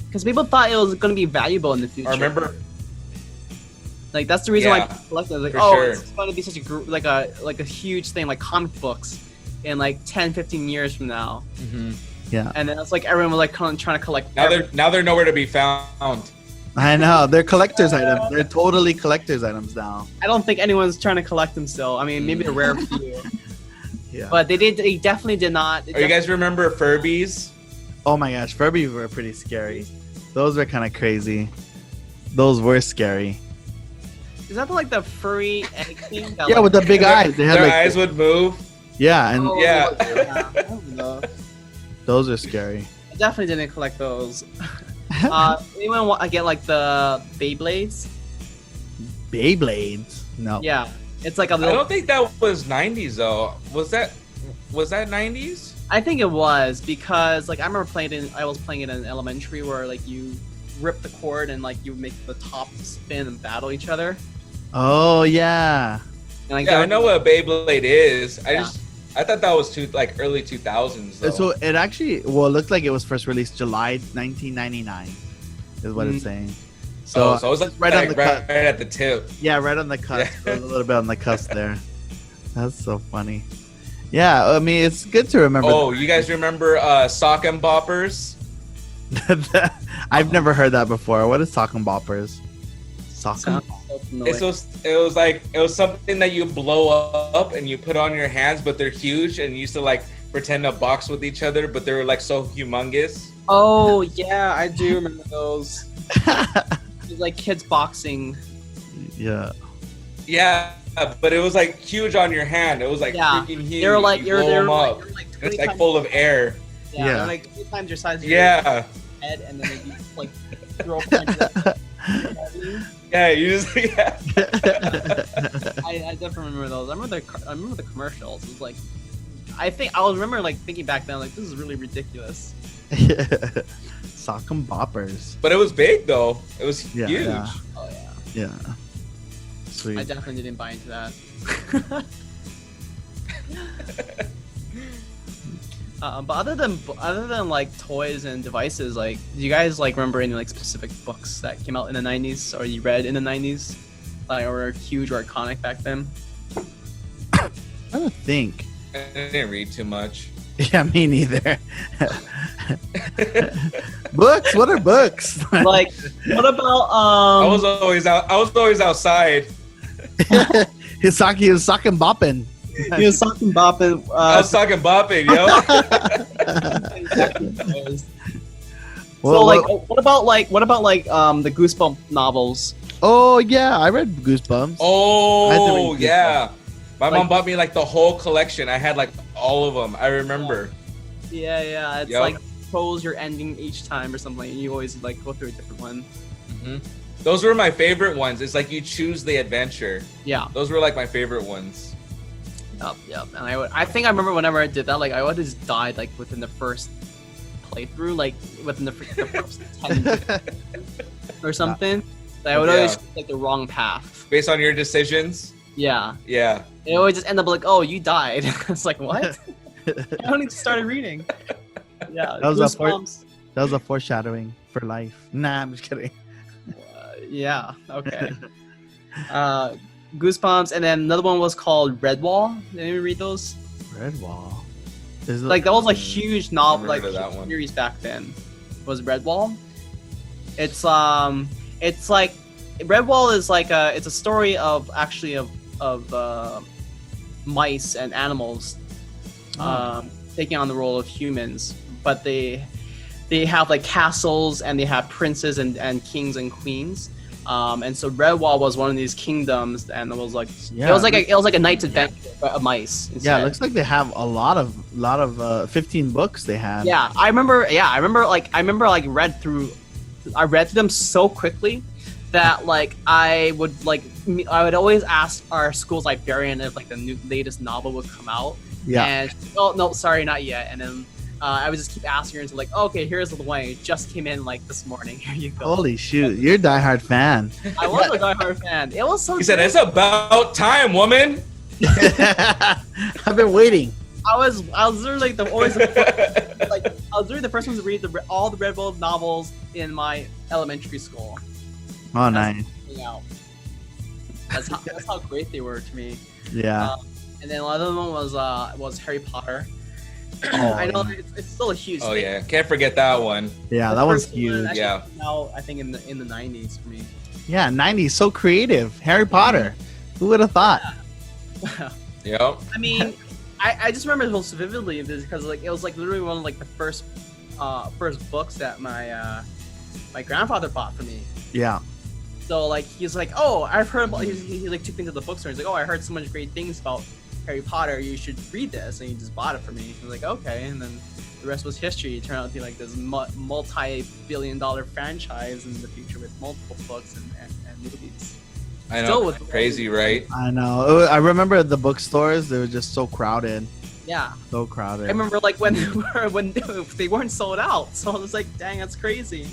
Because people thought it was going to be valuable in the future. I remember. Like that's the reason why Yeah, people collect it. Like, for oh, sure. it's going to be such a like a huge thing, like comic books, in like 10, 15 years from now. Mm-hmm. Yeah. And then it's like everyone was like kind of trying to collect. Now they're nowhere to be found. I know they're collectors items. They're totally collectors items now. I don't think anyone's trying to collect them still. I mean, maybe a rare few, Yeah. but they definitely did not. Or you guys remember Furbies? Oh my gosh, Furbies were pretty scary. Those were kind of crazy. Those were scary. Is that like the furry egg thing? That, Yeah, like, with the big eyes. They had Their like eyes would move. yeah, and Oh, Yeah. I don't know. those are scary. I definitely didn't collect those. Anyone want to get like the Beyblades? Beyblades. No. Yeah, it's like a I little. don't think that was 90s though. Was that 90s? I think it was because like I remember I was playing it in elementary where like you rip the cord and like you make the top spin and battle each other. Oh yeah. And like Yeah, I know what a Beyblade is. Yeah. I thought that was early 2000s though. So it actually, well, it looked like it was first released July 1999, is what it's saying. So, so it was like right on the right cut. at the tip. Yeah, right on the cusp. Yeah. A little bit on the cusp there. That's so funny. Yeah, I mean, it's good to remember. Oh, you guys remember Sock and Boppers? I've never heard that before. What is Sock and Boppers? Sock and sounds so familiar. It was something that you blow up and you put on your hands, but they're huge and you used to like pretend to box with each other, but they were like so humongous. Oh yeah, I do remember those. It was like kids boxing. Yeah. Yeah, but it was like huge on your hand. It was like Yeah. freaking huge. They were like You blow them up. you're like 20 It's like times- full of air. Yeah, Yeah. they're like 3 times your size. Of your Yeah, head, and then you just like throw punches at you. yeah. You just yeah. I definitely remember those. I remember the commercials. It was like, I remember like thinking back then like this is really ridiculous. Sock and Boppers. But it was big though. It was Yeah, huge. yeah. Oh yeah, Yeah. I Sweet. definitely didn't buy into that. But other than like toys and devices, like, do you guys like remember any like specific books that came out in the 90s or you read in the 90s, like, or were huge or iconic back then? I don't think. I didn't read too much. Yeah, me neither. Books? What are books? Like, what about I was always outside. He was sucking bopping. He was talking bopping. I was talking bopping, yo. So like, what about the Goosebump novels? Oh yeah, I read Goosebumps. Oh Goosebumps. yeah, my Like- mom bought me like the whole collection. I had like all of them. I remember. Yeah. It's Yup. like chose your ending each time or something. And you always like go through a different one. Hmm. Those were my favorite ones. It's like you choose the adventure. Yeah. Those were like my favorite ones. Yep. And I think I remember whenever I did that, like I always died like within the first playthrough, like within the first 10 or something. Like, I would always Yeah. choose, like the wrong path. Based on your decisions. Yeah. Yeah. It always just end up like, oh, you died. It's like, what? I only just started reading. Yeah. That was a Goosebumps. That was a foreshadowing for life. Nah, I'm just kidding. Yeah. Okay. Goosebumps, and then another one was called Redwall. Did anyone read those? Redwall. Is it Like that was a huge novel, Never like heard of that huge one. series back then. Was Redwall? It's like Redwall is like it's a story of mice and animals taking on the role of humans, but they have like castles and they have princes and kings and queens. And so Redwall was one of these kingdoms, and it was like Yeah. it was like a knight's adventure but of mice. Yeah, instead. it looks like they have a lot of 15 books they have. Yeah, I remember read through them so quickly that like I would always ask our school's librarian if like the latest novel would come out. Yeah. And oh no, sorry, not yet. And then I would just keep asking her until like, oh, okay, here's the one. It just came in like this morning. Here you go. Holy shoot, you're a diehard fan. I was a diehard fan. It was so. He said, good. "It's about time, woman." I've been waiting. I was literally the first one to read all the Redwall novels in my elementary school. Oh, nice. Yeah. That's how great they were to me. Yeah. And then another one was Harry Potter. Oh, I know it's still a huge. Oh thing. yeah, can't forget that one. yeah, The that one's first one huge. actually Yeah. came out, I think in the 90s for me. Yeah, 90s, so creative. Harry Potter. Who would have thought? Yep. I mean, I just remember it most vividly because like it was like literally one of like the first books that my grandfather bought for me. Yeah. So like he's like, oh, I've heard about. He like took me to the bookstore. He's like, oh, I heard so much great things about Harry Potter. You should read this, and he just bought it for me. I was like, okay, and then the rest was history. It turned out to be like this multi-billion-dollar franchise in the future with multiple books and movies. I Still know. with- Crazy, right? I know. I remember the bookstores, they were just so crowded. Yeah, So crowded. I remember like when they weren't sold out. So I was like, dang, that's crazy.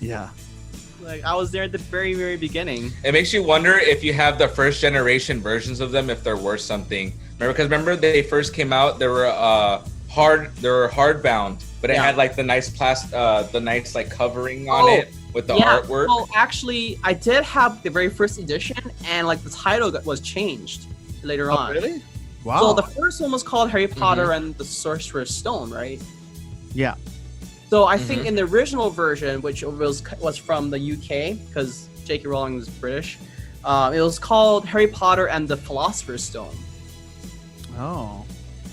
Yeah. Like I was there at the very, very beginning. It makes you wonder if you have the first generation versions of them, if they're worth something. Remember they first came out, they were hardbound, but it Yeah. had like the nice the nice like covering on Oh, it with the artwork. Well, actually, I did have the very first edition, and like the title was changed later on. Really? Wow. So the first one was called Harry Potter and the Sorcerer's Stone, right? Yeah. So I think in the original version, which was from the UK, because J.K. Rowling was British, it was called Harry Potter and the Philosopher's Stone. Oh.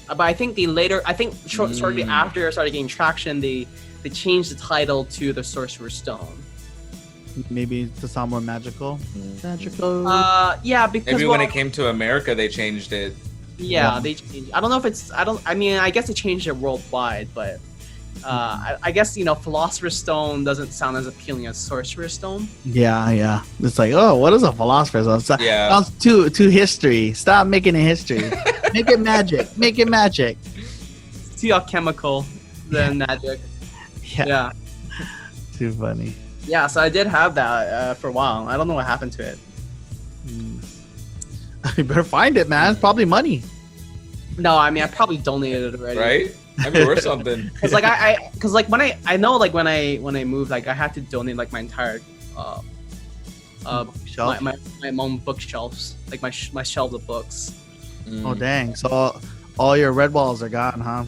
But I think shortly after it started getting traction, they changed the title to the Sorcerer's Stone. Maybe to sound more magical. Magical. Yeah, because Maybe when it came to America, they changed it. Yeah, they changed. I don't know if it's. I mean, I guess they changed it worldwide, but I guess Philosopher's Stone doesn't sound as appealing as Sorcerer's Stone. Yeah. It's like, oh, what is a philosopher's stone? Yeah. Sounds too history. Stop making it history. Make it magic. Make it magic. It's too alchemical than magic. Yeah. Too funny. Yeah. So I did have that for a while. I don't know what happened to it. You better find it, man. It's probably money. No, I mean I probably donated it already. Right? That'd be worth something. Cause like cause like when I know like when I moved, like I had to donate like my entire Shelf? my own bookshelves, like my shelves of books. Oh dang! So all your red walls are gone, huh?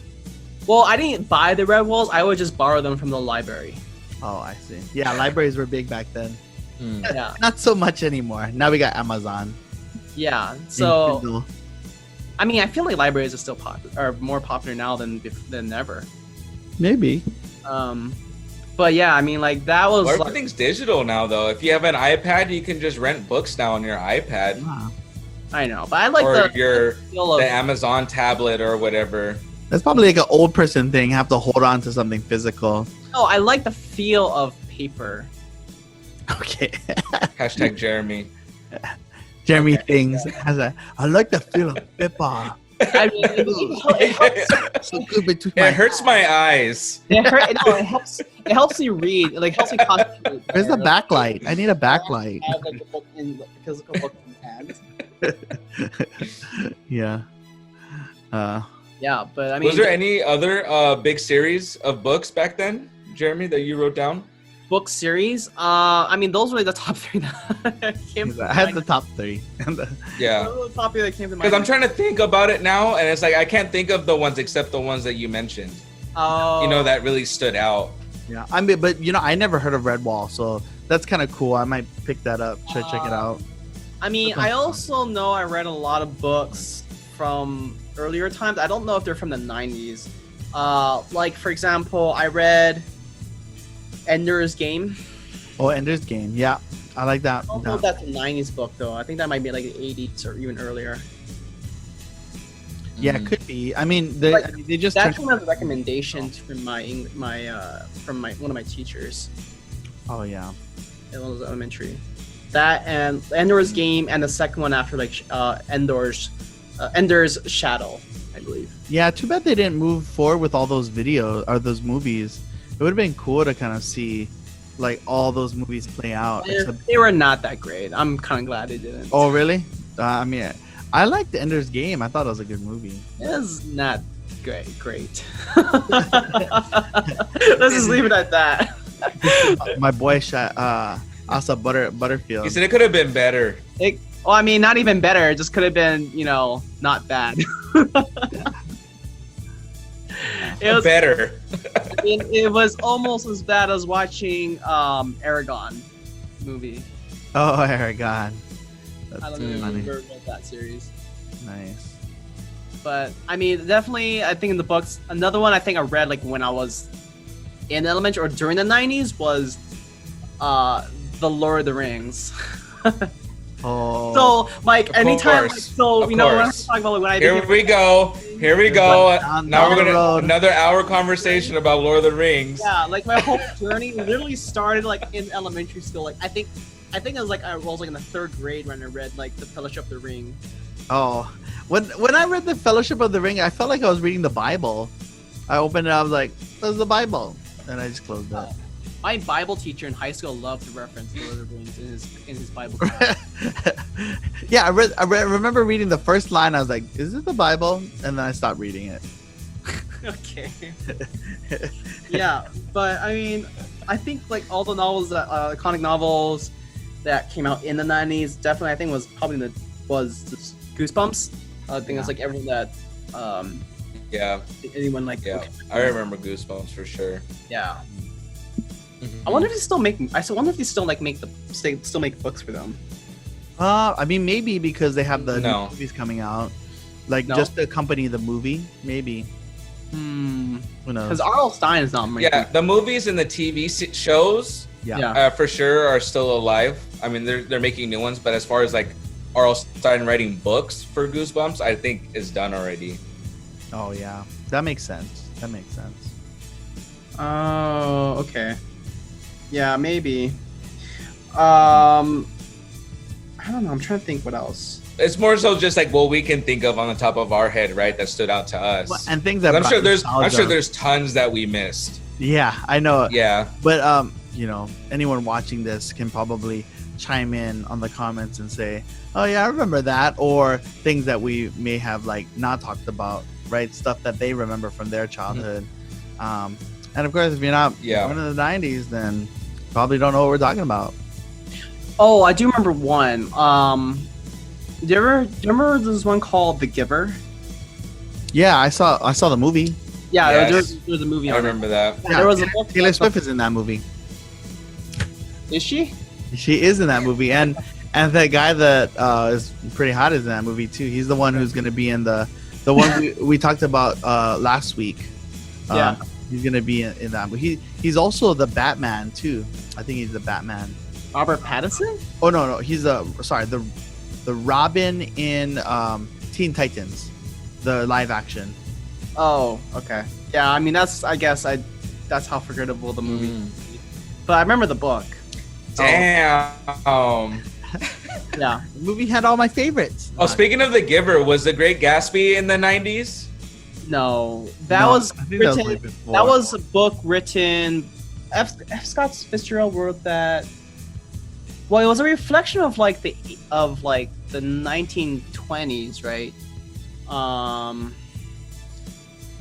Well, I didn't buy the red walls. I would just borrow them from the library. Oh, I see. Yeah, libraries were big back then. Yeah. Not so much anymore. Now we got Amazon. Yeah. So Kindle. I mean, I feel like libraries are still popular, are more popular now than ever. Maybe. But yeah, I mean, like that was. Well, like, everything's digital now, though. If you have an iPad, you can just rent books now on your iPad. Wow. I know, but I like or the feel of the Amazon tablet or whatever. That's probably like an old person thing. Have to hold on to something physical. No, I like the feel of paper. Okay. Hashtag Jeremy. Jeremy Okay, thinks has a. I like the feel of paper. I mean, it helps. So good between my. It hurts my eyes. It helps. It helps you read. It like helps you concentrate. Where's the better. backlight? I need a backlight. I have like the book in the physical book in hand. Yeah. Yeah, but I mean, Was there any other big series of books back then, Jeremy, that you wrote down? book series? I mean, those were the top three that came to I had mind. the top three. Yeah. Those were the top three that came to mind. Because I'm trying to think about it now, and it's like I can't think of the ones except the ones that you mentioned. Oh, You know, that really stood out. Yeah. I mean, but I never heard of Redwall, so that's kind of cool. I might pick that up. Try to check it out. I mean, I also know I read a lot of books from earlier times. I don't know if they're from the 90s. Like, for example, I read Ender's Game. Oh, Ender's Game. Yeah, I like that. I don't know if that's a 90s book, though. I think that might be like the 80s or even earlier. Yeah, it could be. I mean, they, Like, they just That's turned- one of the recommendations from one of my teachers Oh yeah. in elementary. That and Ender's Game, and the second one after like Ender's Shadow, I believe. Yeah, too bad they didn't move forward with all those videos or those movies. It would have been cool to kind of see like all those movies play out. They were not that great. I'm kind of glad they didn't. Oh really? I mean, I liked Ender's Game. I thought it was a good movie. It was not great. Let's just leave it at that. My boy Asa Butterfield. He said it could have been better. Well, I mean, not even better. It just could have been, not bad. It was Better. it was almost as bad as watching Aragon movie. Oh my god. That's I don't too know if funny. you've ever read that series. Nice. But I mean, definitely, I think in the books, another one I think I read like when I was in elementary or during the 90s was The Lord of the Rings. Oh. So like Of anytime, like, course. so Of you know, when I'm course. talking about when I Here became- we go. Here we go. Down Now we're the gonna road. another hour conversation about Lord of the Rings. Yeah, like my whole journey literally started like in elementary school. Like I think it was like I was like in the 3rd grade when I read like The Fellowship of the Ring. Oh, when I read the Fellowship of the Ring, I felt like I was reading the Bible. I opened it, I was like, "That's the Bible," and I just closed it. My Bible teacher in high school loved to reference The Lord of the Rings in his Bible class. Yeah, I remember reading the first line. I was like, "Is this the Bible?" And then I stopped reading it. Okay. Yeah, but I mean, I think like all the novels that iconic novels that came out in the 90s, definitely I think was Goosebumps. I think it's like everyone that Yeah, anyone like. yeah. I remember Goosebumps for sure. Yeah. I wonder if they still make. wonder if they still like still make books for them. I mean, maybe because they have the No. new movies coming out, like No? just to accompany the movie. Maybe. Who knows? Because R.L. Stein is not making. Yeah, the movies and the TV shows Yeah. for sure are still alive. I mean, they're making new ones, but as far as like R.L. Stein writing books for Goosebumps, I think is done already. Oh yeah, that makes sense. That makes sense. Oh, okay. Yeah, maybe. I don't know. I'm trying to think what else. It's more so just like what we can think of on the top of our head, right? That stood out to us. Well, and things that I'm brought sure nostalgia. there's tons that we missed. Yeah, I know. Yeah. But anyone watching this can probably chime in on the comments and say, "Oh yeah, I remember that," or things that we may have like not talked about right? Stuff that they remember from their childhood. And of course, if you're not born in the 90s, then probably don't know what we're talking about. Oh, I do remember one. Do you remember this one called The Giver? Yeah, I saw the movie. Yeah, Yes. there was a movie. I on it. remember that. Yeah, There was a book. Taylor Swift is in that movie. Is she? She is in that movie, and that guy that is pretty hot is in that movie too. He's the one who's going to be in the one we talked about last week. Yeah. He's going to be in that movie. He's also the Batman too. I think he's the Batman. Robert Pattinson? Oh no, he's the Robin in Teen Titans, the live action. Oh, okay. Yeah, I mean that's that's how forgettable the movie is. But I remember the book. Damn. Yeah. The movie had all my favorites. Oh, speaking of The Giver, was The Great Gatsby in the 90s? No, that No, was I think that was written. way before. That was a book written. F. Scott Fitzgerald wrote that. Well, it was a reflection of like the 1920s, right? I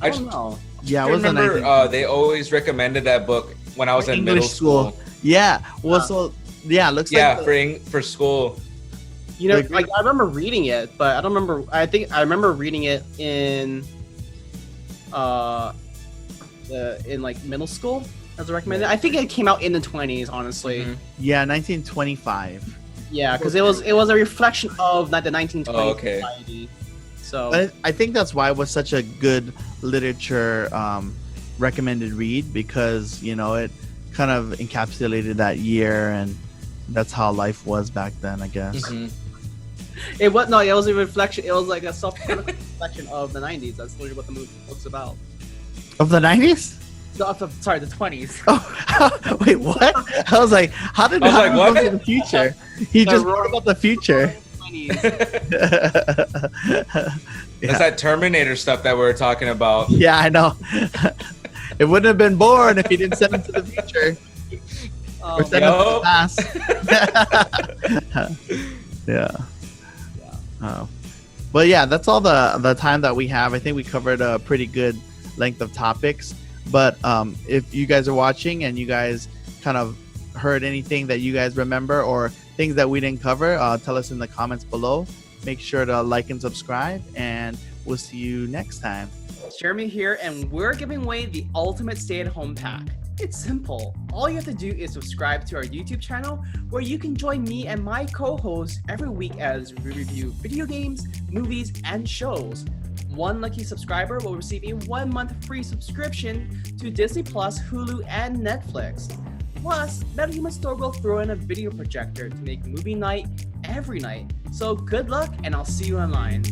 don't know. Yeah, I it was the remember 19th. they always recommended that book when I was in English middle school. Yeah. Well, so yeah, it looks Yeah, like for school. You know, The- like I remember reading it, but I don't remember. I think I remember reading it in like middle school as a recommended. I think it came out in the 20s, honestly. Mhm. yeah, 1925. Yeah, because it was a reflection of the 1920s Oh, okay. society. So But I think that's why it was such a good literature recommended read, because it kind of encapsulated that year, and that's how life was back then, I guess. Mhm. it was a reflection. It was like a self-critical reflection of the 90s. That's literally what the book's about. Of the 90s? Sorry, the 20s. Oh, wait, what? I was like, how did I was like, he what? go to the future? He The just roaring- wrote about the future. 20s. That's that Terminator stuff that we were talking about. Yeah, I know. It wouldn't have been born if he didn't send him to the future. Or send him to the past. Yeah. But yeah, that's all the time that we have. I think we covered a pretty good length of topics. But if you guys are watching and you guys kind of heard anything that you guys remember or things that we didn't cover, tell us in the comments below. Make sure to like and subscribe, and we'll see you next time. Jeremy here, and we're giving away the ultimate stay-at-home pack. It's simple. All you have to do is subscribe to our YouTube channel, where you can join me and my co-hosts every week as we review video games, movies, and shows. One lucky subscriber will receive a 1-month free subscription to Disney+, Hulu, and Netflix. Plus, MHE Store will throw in a video projector to make movie night every night. So good luck, and I'll see you online.